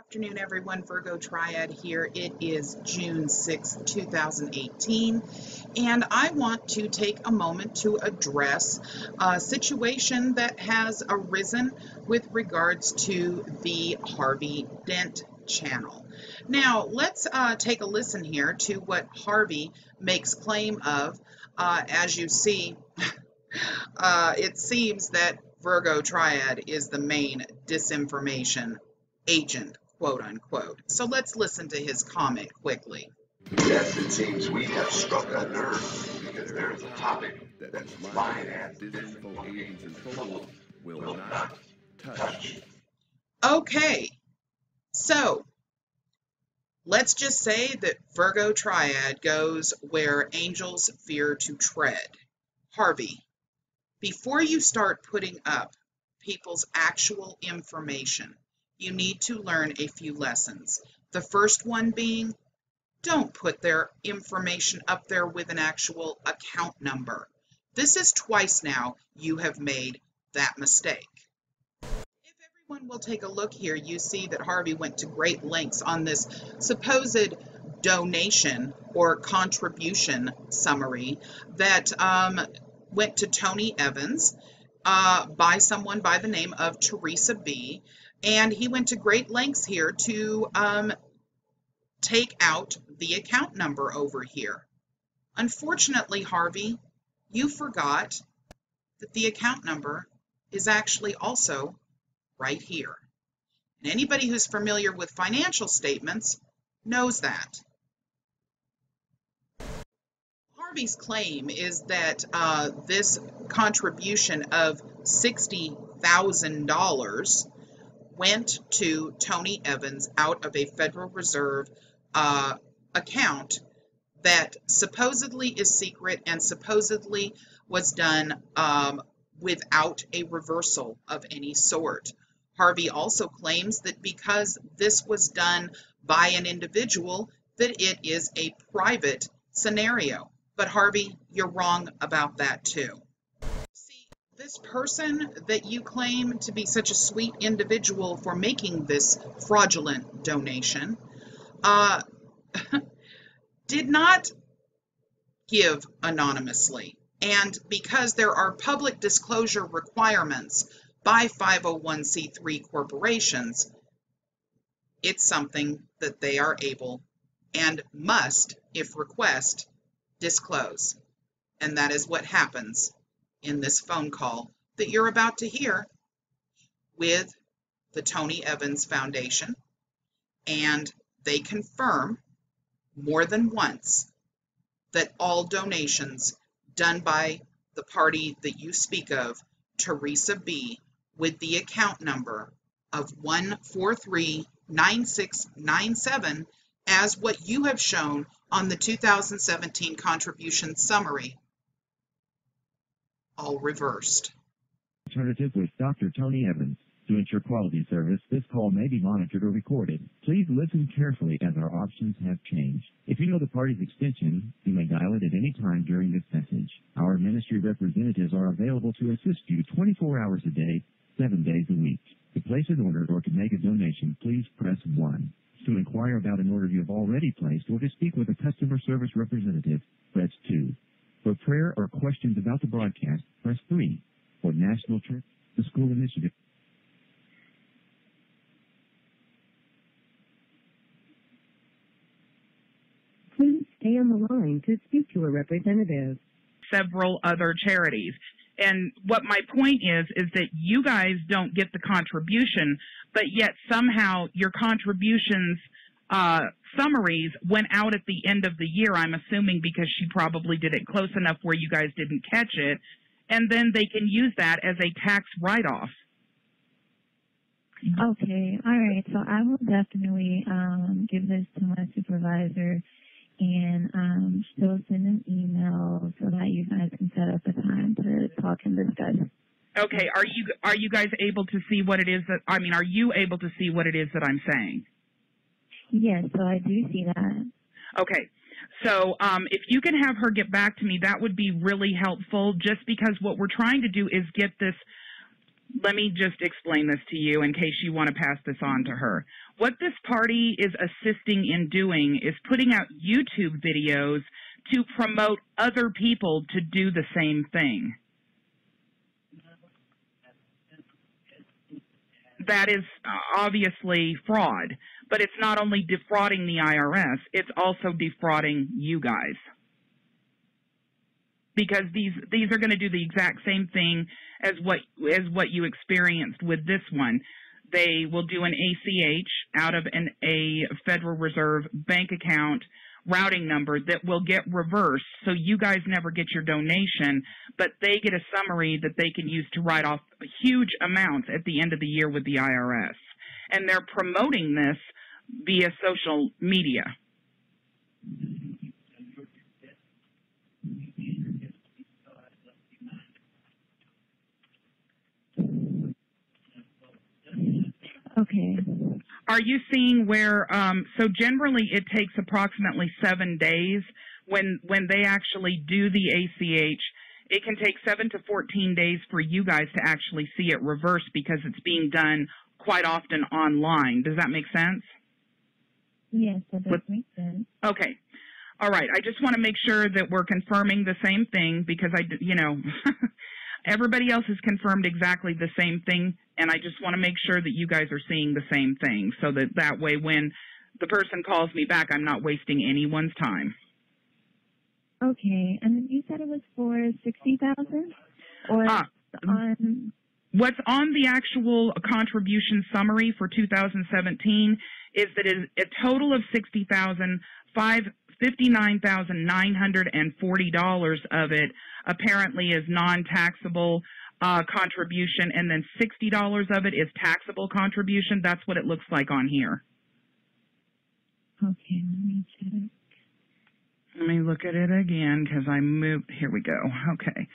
Afternoon, everyone. Virgo Triad here. It is June 6th, 2018, and I want to take a moment to address a situation that has arisen with regards to the Harvey Dent channel. Now, let's take a listen here to what Harvey makes claim of. As you see, it seems that Virgo Triad is the main disinformation agent, quote unquote. So let's listen to his comment quickly. Yes, it seems we have struck a nerve because there is a topic that's flying at different agents and fold will not touch. Okay, so let's just say that Virgo Triad goes where angels fear to tread. Harvey, before you start putting up people's actual information, you need to learn a few lessons. The first one being, don't put their information up there with an actual account number. This is twice now you have made that mistake. If everyone will take a look here, you see that Harvey went to great lengths on this supposed donation or contribution summary that went to Tony Evans by someone by the name of Teresa B. And he went to great lengths here to take out the account number over here. Unfortunately, Harvey, you forgot that the account number is actually also right here. And anybody who's familiar with financial statements knows that. Harvey's claim is that this contribution of $60,000 went to Tony Evans out of a Federal Reserve account that supposedly is secret and supposedly was done without a reversal of any sort. Harvey also claims that because this was done by an individual, that it is a private scenario. But Harvey, you're wrong about that too. See, this person that you claim to be such a sweet individual for making this fraudulent donation did not give anonymously. And because there are public disclosure requirements by 501c3 corporations, it's something that they are able and must, if request, disclose. And that is what happens in this phone call that you're about to hear with the Tony Evans Foundation. And they confirm more than once that all donations done by the party that you speak of, Teresa B., with the account number of 1439697, as what you have shown on the 2017 contribution summary, all reversed. Alternative with Dr. Tony Evans. To ensure quality service, this call may be monitored or recorded. Please listen carefully as our options have changed. If you know the party's extension, you may dial it at any time during this message. Our ministry representatives are available to assist you 24 hours a day, 7 days a week. To place an order or to make a donation, please press 1. To inquire about an order you have already placed or to speak with a customer service representative, press 2. For prayer or questions about the broadcast, press 3. For National Church, the School Initiative, please stay on the line to speak to a representative. Several other charities. And what my point is that you guys don't get the contribution, but yet somehow your contributions summaries went out at the end of the year, I'm assuming because she probably did it close enough where you guys didn't catch it, and then they can use that as a tax write-off. Okay, all right. So I will definitely give this to my supervisor, and she'll send an email so that you guys can set up a time to talk and discuss. Okay, are you guys able to see what it is that, I mean, are you able to see what it is that I'm saying? Yes, so I do see that. Okay, so if you can have her get back to me, that would be really helpful, just because what we're trying to do is get this let me just explain this to you in case you want to pass this on to her. What this party is assisting in doing is putting out YouTube videos to promote other people to do the same thing. That is obviously fraud, but it's not only defrauding the IRS, it's also defrauding you guys. Because these are going to do the exact same thing as what you experienced with this one. They will do an ACH out of a Federal Reserve bank account routing number that will get reversed, so you guys never get your donation, but they get a summary that they can use to write off huge amounts at the end of the year with the IRS. And they're promoting this via social media. Okay. Are you seeing where, so generally it takes approximately 7 days when they actually do the ACH. It can take 7 to 14 days for you guys to actually see it reversed because it's being done quite often online. Does that make sense? Yes, that does make sense. Okay. All right. I just want to make sure that we're confirming the same thing because everybody else has confirmed exactly the same thing, and I just want to make sure that you guys are seeing the same thing so that way when the person calls me back, I'm not wasting anyone's time. Okay, and then you said it was for $60,000, or on what's on the actual contribution summary for 2017 is that a total of $59,940 of it apparently is non-taxable contribution, and then $60 of it is taxable contribution. That's what it looks like on here. Okay, let me check. Let me look at it again because I moved. Here we go. Okay.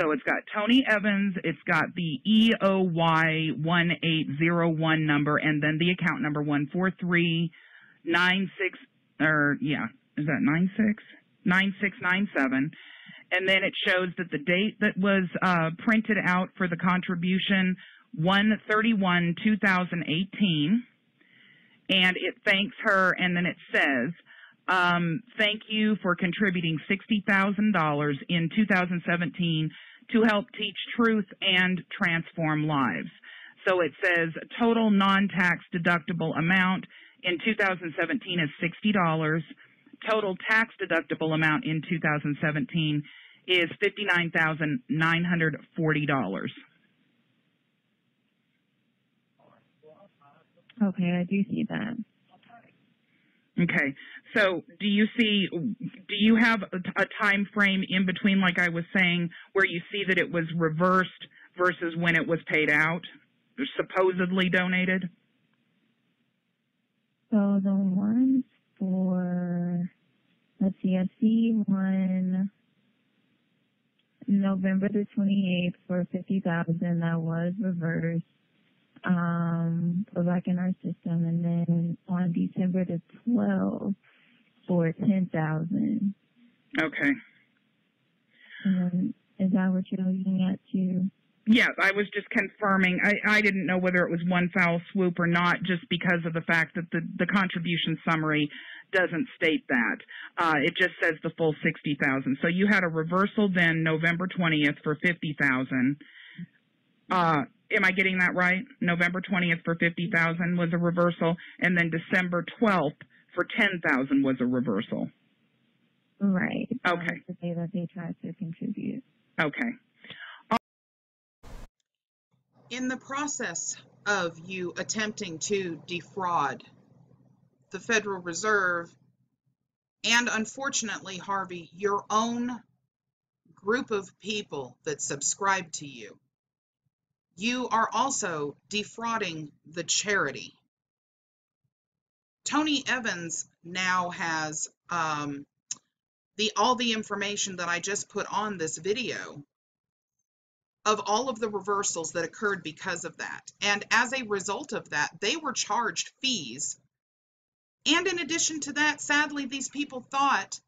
So it's got Tony Evans, it's got the EOY1801 number, and then the account number 14396, is that 9697? And then it shows that the date that was printed out for the contribution, 1/31/2018, and it thanks her, and then it says, thank you for contributing $60,000 in 2017 to help teach truth and transform lives. So it says total non-tax deductible amount in 2017 is $60. Total tax deductible amount in 2017 is $59,940. Okay, I do see that. Okay, so do you have a time frame in between, like I was saying, where you see that it was reversed versus when it was paid out, supposedly donated? So the ones for, let's see, I see one November the 28th for $50,000 that was reversed. Put back in our system, and then on December the 12th for $10,000. Okay. And then, is that what you're looking at too? Yes, I was just confirming. I didn't know whether it was one foul swoop or not, just because of the fact that the contribution summary doesn't state that. It just says the full $60,000. So you had a reversal then November 20th for $50,000. Am I getting that right? November 20th for $50,000 was a reversal, and then December 12th for $10,000 was a reversal. Right. Okay. The day that they tried to contribute. Okay. In the process of you attempting to defraud the Federal Reserve and, unfortunately, Harvey, your own group of people that subscribe to you, you are also defrauding the charity. Tony Evans now has all the information that I just put on this video of all of the reversals that occurred because of that. And as a result of that, they were charged fees. And in addition to that, sadly, these people thought,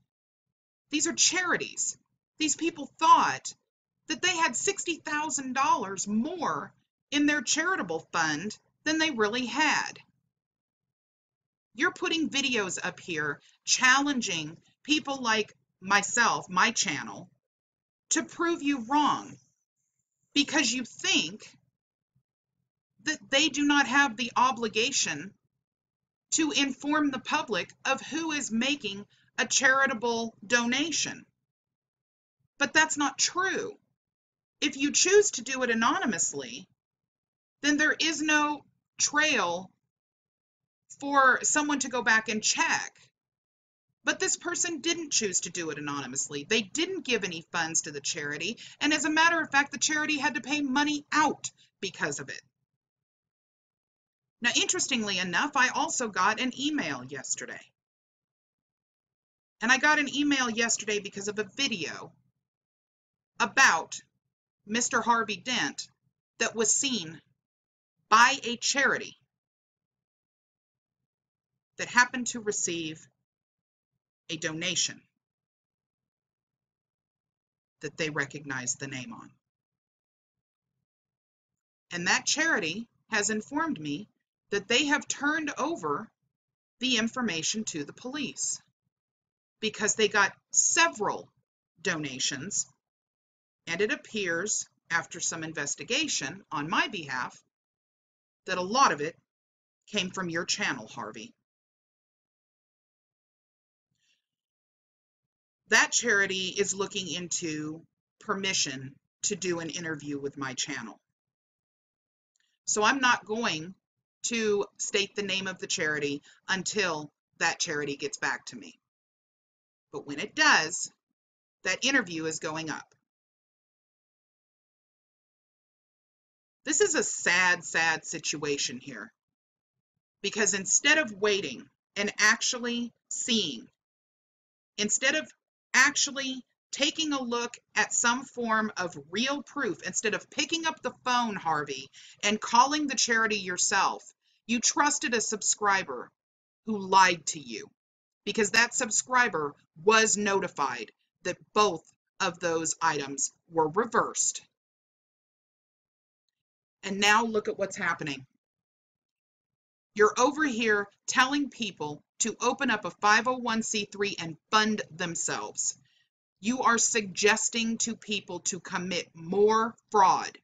these are charities, these people thought that they had $60,000 more in their charitable fund than they really had. You're putting videos up here challenging people like myself, my channel, to prove you wrong because you think that they do not have the obligation to inform the public of who is making a charitable donation. But that's not true. If you choose to do it anonymously, then there is no trail for someone to go back and check. But this person didn't choose to do it anonymously. They didn't give any funds to the charity, and as a matter of fact, the charity had to pay money out because of it. Now, interestingly enough, I also got an email yesterday. And I got an email yesterday because of a video about Mr. Harvey Dent that was seen by a charity that happened to receive a donation that they recognized the name on. And that charity has informed me that they have turned over the information to the police because they got several donations, and it appears, after some investigation on my behalf, that a lot of it came from your channel, Harvey. That charity is looking into permission to do an interview with my channel. So I'm not going to state the name of the charity until that charity gets back to me. But when it does, that interview is going up. This is a sad, sad situation here. Because instead of waiting and actually seeing, instead of actually taking a look at some form of real proof, instead of picking up the phone, Harvey, and calling the charity yourself, you trusted a subscriber who lied to you because that subscriber was notified that both of those items were reversed. And now look at what's happening. You're over here telling people to open up a 501c3 and fund themselves. You are suggesting to people to commit more fraud.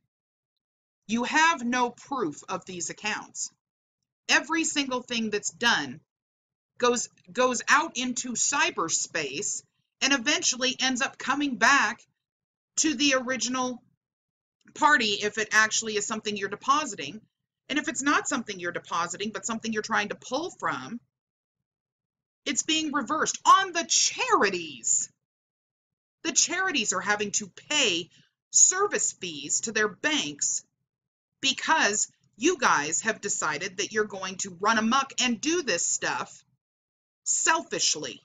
You have no proof of these accounts. Every single thing that's done goes out into cyberspace and eventually ends up coming back to the original party if it actually is something you're depositing. And if it's not something you're depositing, but something you're trying to pull from, it's being reversed on the charities. The charities are having to pay service fees to their banks because you guys have decided that you're going to run amok and do this stuff selfishly.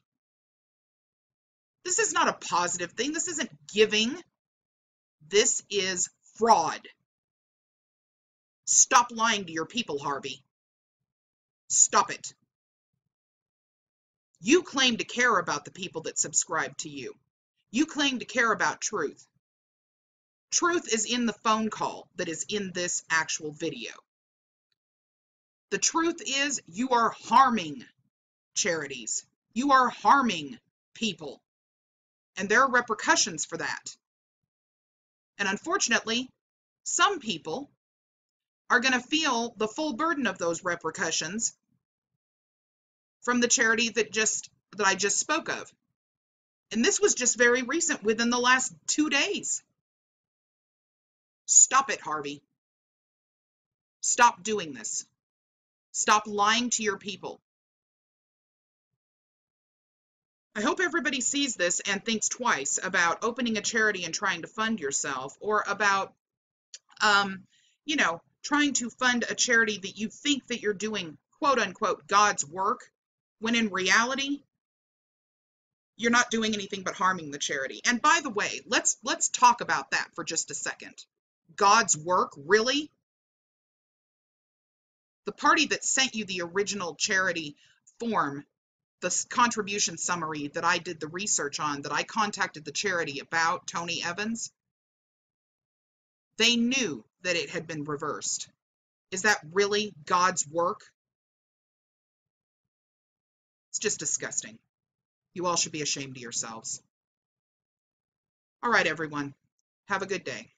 This is not a positive thing. This isn't giving. This is fraud. Stop lying to your people, Harvey. Stop it. You claim to care about the people that subscribe to you. You claim to care about truth. Truth is in the phone call that is in this actual video. The truth is you are harming charities. You are harming people. And there are repercussions for that. And unfortunately, some people are going to feel the full burden of those repercussions from the charity that I just spoke of. And this was just very recent, within the last 2 days. Stop it, Harvey. Stop doing this. Stop lying to your people. I hope everybody sees this and thinks twice about opening a charity and trying to fund yourself, or about, trying to fund a charity that you think that you're doing, quote unquote, God's work, when in reality, you're not doing anything but harming the charity. And by the way, let's talk about that for just a second. God's work, really? The party that sent you the original charity form, the contribution summary that I did the research on, that I contacted the charity about, Tony Evans, they knew that it had been reversed. Is that really God's work? It's just disgusting. You all should be ashamed of yourselves. All right, everyone. Have a good day.